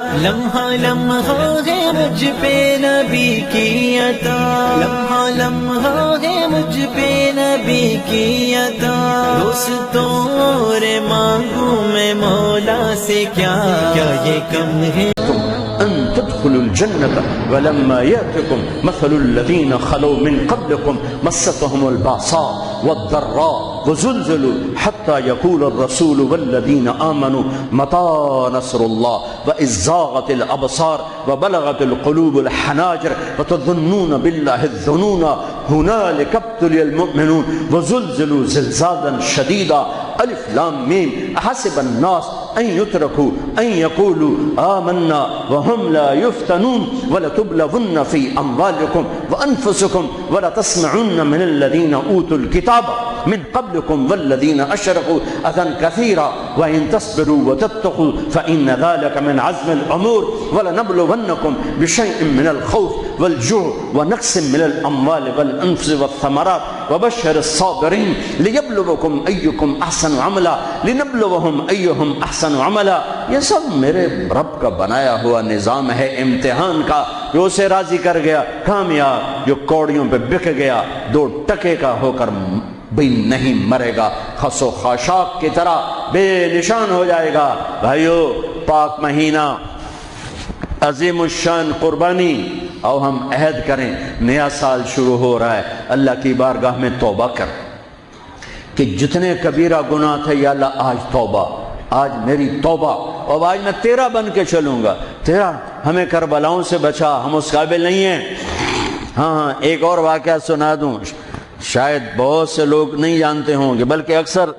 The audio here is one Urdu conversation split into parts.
لمحہ لمحہ ہے مجھ پہ نبی کی عطا، لمحہ لمحہ ہے مجھ پہ نبی کی عطا، دوستوں اور مانگوں میں مولا سے کیا یہ کم ہے؟ أن تدخلوا الجنة ولما يأتكم مثل الذين خلوا من قبلكم مستهم البأساء والضراء وزلزلوا حتى يقول الرسول والذين آمنوا متى نصر الله وإذ زاغت الأبصار وبلغت القلوب الحناجر وتظنون بالله الظنون هنالك ابتلي المؤمنون وزلزلوا زلزالا شديدا الف لام میم احسب الناس ان يتركوا ان يقولوا آمنا وهم لا يفتنون ولتبلغن في اموالكم وانفسكم ولتسمعن من الذين اوتوا الكتاب من قبلكم والذين اشركوا اذى كثيرا وان تصبروا وتتقوا فان ذلك من عزم الامور ولنبلونكم بشيء من الخوف والجوع ونقص من الاموال والانفس والثمرات وبشر الصابرين ليبلوكم ايكم احسن عملا لنبلوهم ايهم احسن عملا۔ یہ سب میرے رب کا بنایا ہوا نظام ہے امتحان کا، جو اسے راضی کر گیا کامیاب، جو کوڑیوں پہ بک گیا 2 ٹکے کا ہو کر بھی نہیں مرے گا، خس و خاشاک کی طرح بے نشان ہو جائے گا۔ بھائیو، پاک مہینہ، عظیم الشان قربانی، او ہم عہد کریں، نیا سال شروع ہو رہا ہے، اللہ کی بارگاہ میں توبہ کر کہ جتنے کبیرہ گناہ تھے یا اللہ آج توبہ، آج میری توبہ، اور آج میں تیرا بن کے چلوں گا، تیرا ہمیں کربلاؤں سے بچا، ہم اس قابل نہیں ہیں۔ ہاں ایک اور واقعہ سنا دوں، شاید بہت سے لوگ نہیں جانتے ہوں گے، بلکہ اکثر۔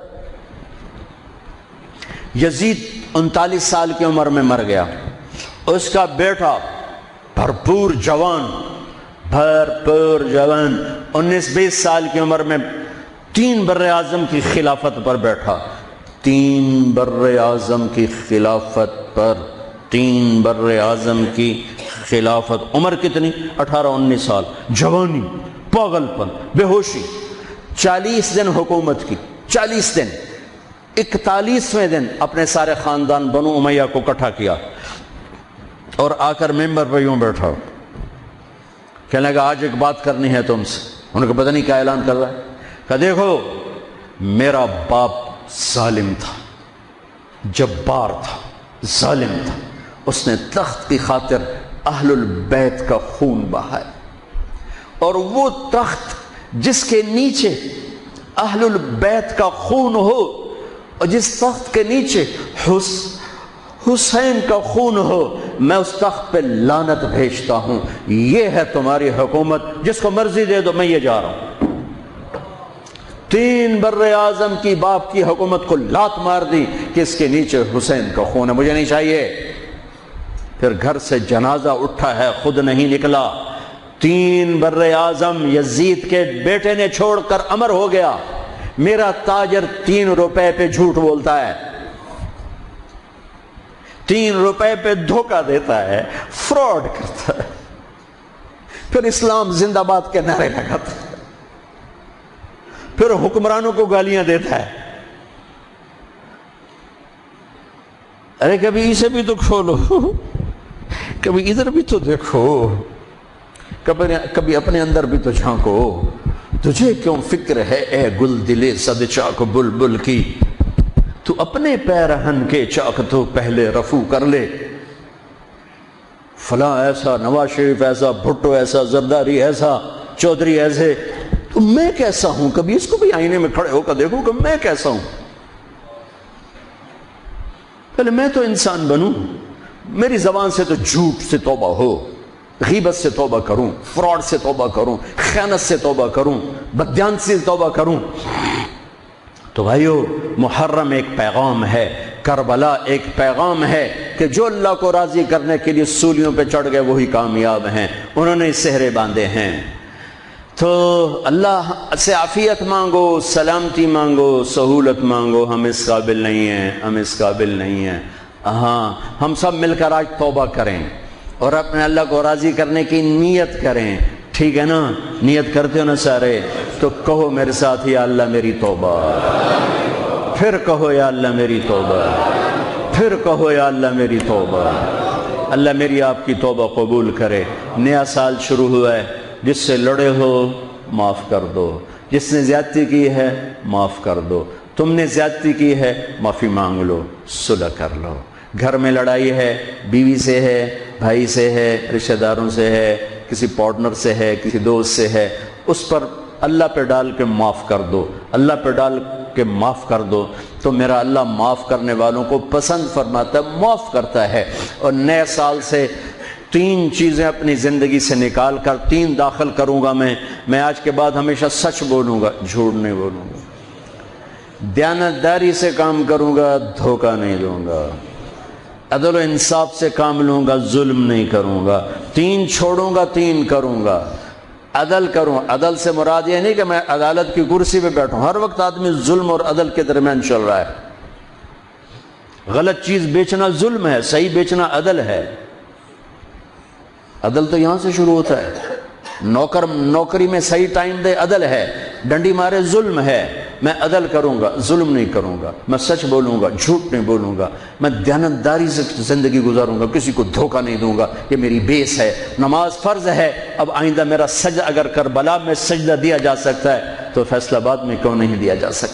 یزید 39 سال کی عمر میں مر گیا، اس کا بیٹا بھرپور جوان 19-20 سال کی عمر میں 3 براعظم کی خلافت پر بیٹھا، 3 براعظم کی خلافت پر، 3 براعظم کی خلافت، عمر کتنی؟ 18-19 سال، جوانی، پاگل پن، بے ہوشی، 40 دن حکومت کی، 40 دن، 41ویں دن اپنے سارے خاندان بنو امیہ کو اکٹھا کیا اور آ کر ممبر پہ یوں بیٹھا، کہنے لگا آج ایک بات کرنی ہے تم سے۔ انہوں نے کہا پتہ نہیں کیا اعلان کر رہا ہے؟ کہا دیکھو، میرا باپ ظالم تھا، جبار تھا، ظالم تھا، اس نے تخت کی خاطر اہل البیت کا خون بہایا، اور وہ تخت جس کے نیچے اہل البیت کا خون ہو، اور جس تخت کے نیچے حسین کا خون ہو، میں اس تخت پہ لعنت بھیجتا ہوں۔ یہ ہے تمہاری حکومت، جس کو مرضی دے دو، میں یہ جا رہا ہوں۔ 3 براعظم کی باپ کی حکومت کو لات مار دی کہ اس کے نیچے حسین کا خون ہے، مجھے نہیں چاہیے۔ پھر گھر سے جنازہ اٹھا ہے، خود نہیں نکلا، 3 براعظم یزید کے بیٹے نے چھوڑ کر امر ہو گیا، میرا تاجر 3 روپے پہ جھوٹ بولتا ہے، 3 روپے پہ دھوکہ دیتا ہے، فراڈ کرتا ہے، پھر اسلام زندہ باد کے نعرے لگاتا ہے، پھر حکمرانوں کو گالیاں دیتا ہے۔ ارے کبھی اسے بھی تو کھولو، کبھی ادھر بھی تو دیکھو، کبھی اپنے اندر بھی تو جھانکو، تجھے کیوں فکر ہے اے گل دلے صد چاک بلبل کی، تو اپنے پیرہن کے چاک تو پہلے رفو کر لے، فلاں ایسا، نواز شریف ایسا، بھٹو ایسا، زرداری ایسا، چودھری ایسے، تو میں کیسا ہوں؟ کبھی اس کو بھی آئینے میں کھڑے ہو کر دیکھو کہ میں کیسا ہوں، پہلے میں تو انسان بنوں، میری زبان سے تو جھوٹ سے توبہ ہو، غیبت سے توبہ کروں، فراڈ سے توبہ کروں، خیانت سے توبہ کروں، بددیانتی سے توبہ کروں۔ تو بھائیو، محرم ایک پیغام ہے، کربلا ایک پیغام ہے کہ جو اللہ کو راضی کرنے کے لیے سولیوں پہ چڑھ گئے وہی کامیاب ہیں، انہوں نے سہرے باندھے ہیں۔ تو اللہ سے عافیت مانگو، سلامتی مانگو، سہولت مانگو، ہم اس قابل نہیں ہیں، ہم اس قابل نہیں ہیں۔ ہاں، ہم سب مل کر آج توبہ کریں اور اپنے اللہ کو راضی کرنے کی نیت کریں، ٹھیک ہے نا؟ نیت کرتے ہو نا سارے؟ تو کہو میرے ساتھ، یا اللہ میری توبہ، پھر کہو یا اللہ میری توبہ، پھر کہو یا اللہ میری توبہ۔ اللہ میری آپ کی توبہ قبول کرے۔ نیا سال شروع ہوا ہے، جس سے لڑے ہو معاف کر دو، جس نے زیادتی کی ہے معاف کر دو، تم نے زیادتی کی ہے معافی مانگ لو، صلح کر لو۔ گھر میں لڑائی ہے، بیوی سے ہے، بھائی سے ہے، رشتہ داروں سے ہے، کسی پارٹنر سے ہے، کسی دوست سے ہے، اس پر اللہ پہ ڈال کے معاف کر دو، اللہ پہ ڈال کے معاف کر دو، تو میرا اللہ معاف کرنے والوں کو پسند فرماتا ہے، معاف کرتا ہے۔ اور نئے سال سے 3 چیزیں اپنی زندگی سے نکال کر 3 داخل کروں گا میں آج کے بعد ہمیشہ سچ بولوں گا، جھوٹ نہیں بولوں گا، دیانتداری سے کام کروں گا، دھوکہ نہیں دوں گا، عدل و انصاف سے کام لوں گا، ظلم نہیں کروں گا، 3 چھوڑوں گا، 3 کروں گا، عدل کروں۔ عدل سے مراد یہ نہیں کہ میں عدالت کی کرسی پہ بیٹھوں، ہر وقت آدمی ظلم اور عدل کے درمیان چل رہا ہے۔ غلط چیز بیچنا ظلم ہے، صحیح بیچنا عدل ہے۔ عدل تو یہاں سے شروع ہوتا ہے، نوکری میں صحیح ٹائم دے عدل ہے، ڈنڈی مارے ظلم ہے۔ میں عدل کروں گا، ظلم نہیں کروں گا، میں سچ بولوں گا، جھوٹ نہیں بولوں گا، میں دیانتداری سے زندگی گزاروں گا، کسی کو دھوکہ نہیں دوں گا۔ یہ میری بیس ہے۔ نماز فرض ہے، اب آئندہ میرا سجدہ اگر کربلا میں سجدہ دیا جا سکتا ہے تو فیصل آباد میں کیوں نہیں دیا جا سکتا؟